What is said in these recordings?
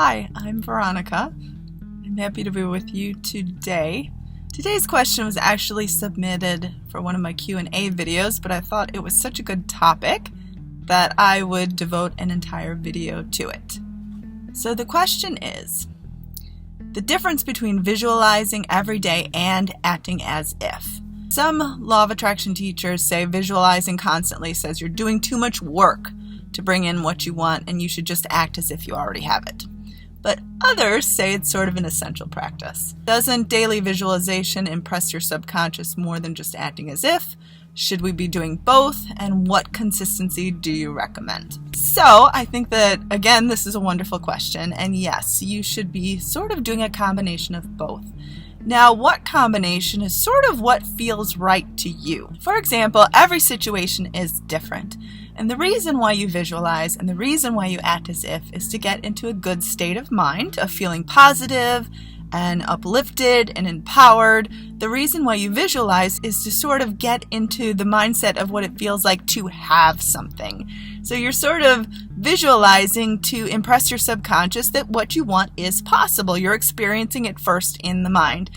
Hi, I'm Veronica. I'm happy to be with you today. Today's question was actually submitted for one of my Q&A videos, but I thought it was such a good topic that I would devote an entire video to it. So the question is, the difference between visualizing every day and acting as if. Some law of attraction teachers say visualizing constantly says you're doing too much work to bring in what you want and you should just act as if you already have it. But others say it's sort of an essential practice. Doesn't daily visualization impress your subconscious more than just acting as if? Should we be doing both? And what consistency do you recommend? So I think that, again, this is a wonderful question. And yes, you should be sort of doing a combination of both. Now, what combination is sort of what feels right to you? For example, every situation is different. And the reason why you visualize and the reason why you act as if is to get into a good state of mind, of feeling positive and uplifted and empowered. The reason why you visualize is to sort of get into the mindset of what it feels like to have something. So you're sort of visualizing to impress your subconscious that what you want is possible. You're experiencing it first in the mind.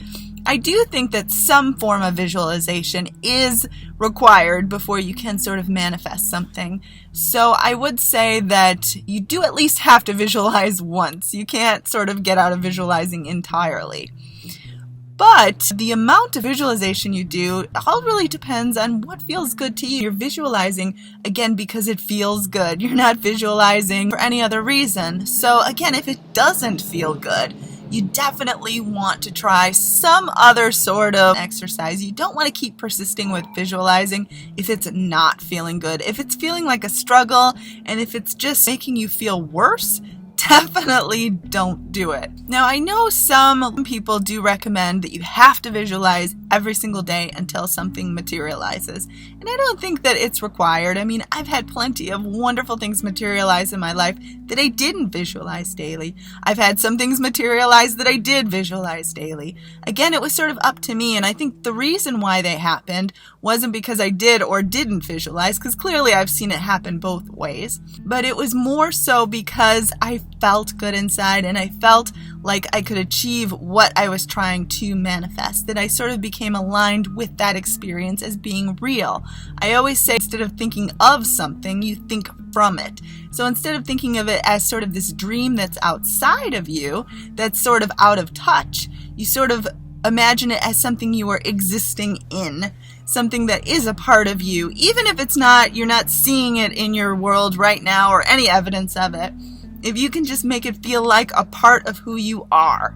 I do think that some form of visualization is required before you can sort of manifest something. So I would say that you do at least have to visualize once. You can't sort of get out of visualizing entirely. But the amount of visualization you do all really depends on what feels good to you. You're visualizing, again, because it feels good. You're not visualizing for any other reason. So again, if it doesn't feel good, you definitely want to try some other sort of exercise. You don't want to keep persisting with visualizing if it's not feeling good. If it's feeling like a struggle and if it's just making you feel worse, definitely don't do it. Now, I know some people do recommend that you have to visualize every single day until something materializes. And I don't think that it's required. I mean, I've had plenty of wonderful things materialize in my life that I didn't visualize daily. I've had some things materialize that I did visualize daily. Again, it was sort of up to me, and I think the reason why they happened wasn't because I did or didn't visualize, because clearly I've seen it happen both ways, but it was more so because I felt good inside and I felt like I could achieve what I was trying to manifest, that I sort of became aligned with that experience as being real. I always say, instead of thinking of something, you think from it. So instead of thinking of it as sort of this dream that's outside of you, that's sort of out of touch, you sort of imagine it as something you are existing in, something that is a part of you, even if it's not, you're not seeing it in your world right now or any evidence of it. If you can just make it feel like a part of who you are,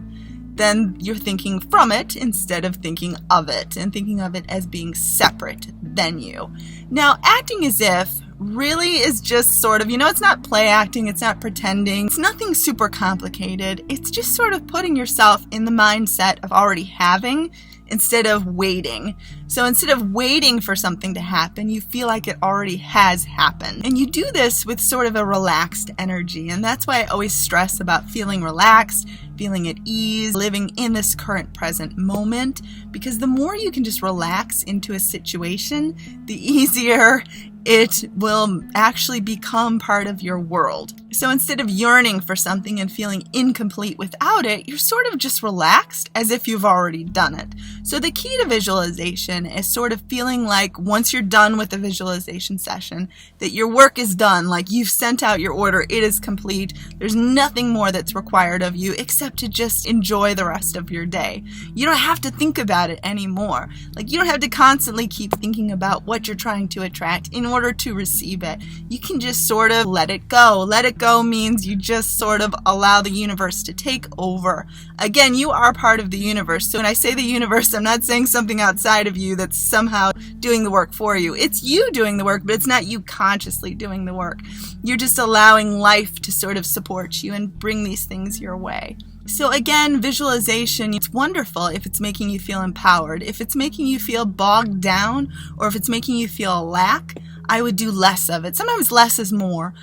then you're thinking from it instead of thinking of it, and thinking of it as being separate than you. Now, acting as if really is just sort of, it's not play acting, it's not pretending, it's nothing super complicated. It's just sort of putting yourself in the mindset of already having instead of waiting. So instead of waiting for something to happen, you feel like it already has happened. And you do this with sort of a relaxed energy. And that's why I always stress about feeling relaxed, feeling at ease, living in this current present moment. Because the more you can just relax into a situation, the easier it will actually become part of your world. So instead of yearning for something and feeling incomplete without it, you're sort of just relaxed as if you've already done it. So the key to visualization is sort of feeling like once you're done with the visualization session, that your work is done, like you've sent out your order, it is complete. There's nothing more that's required of you except to just enjoy the rest of your day. You don't have to think about it anymore. Like, you don't have to constantly keep thinking about what you're trying to attract in order to receive it. You can just sort of let it go. Let it go means you just sort of allow the universe to take over. Again, you are part of the universe. So when I say the universe, I'm not saying something outside of you that's somehow doing the work for you. It's you doing the work, but it's not you consciously doing the work. You're just allowing life to sort of support you and bring these things your way. So again, visualization, it's wonderful if it's making you feel empowered. If it's making you feel bogged down, or if it's making you feel lack, I would do less of it. Sometimes less is more.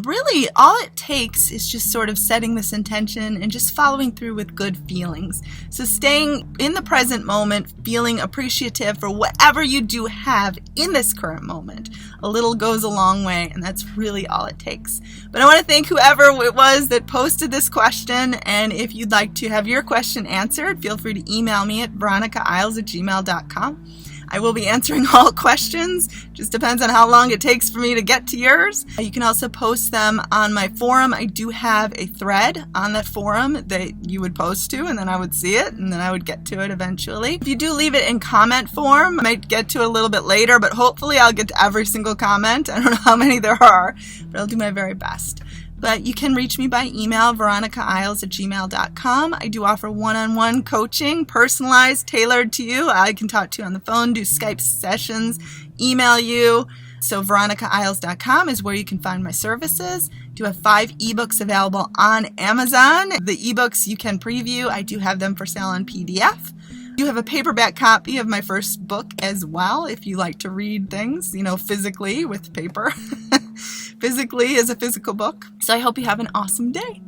really all it takes is just sort of setting this intention and just following through with good feelings. So staying in the present moment, feeling appreciative for whatever you do have in this current moment. A little goes a long way, and that's really all it takes. But I want to thank whoever it was that posted this question, and if you'd like to have your question answered, feel free to email me at VeronicaIsles@gmail.com. I will be answering all questions. Just depends on how long it takes for me to get to yours. You can also post them on my forum. I do have a thread on that forum that you would post to, and then I would see it, and then I would get to it eventually. If you do leave it in comment form, I might get to it a little bit later, but hopefully I'll get to every single comment. I don't know how many there are, but I'll do my very best. But you can reach me by email, VeronicaIsles@gmail.com. I do offer one-on-one coaching, personalized, tailored to you. I can talk to you on the phone, do Skype sessions, email you. So VeronicaIsles.com is where you can find my services. I do have 5 ebooks available on Amazon. The ebooks you can preview. I do have them for sale on PDF. You have a paperback copy of my first book as well, if you like to read things, physically with paper. Physically as a physical book. So I hope you have an awesome day.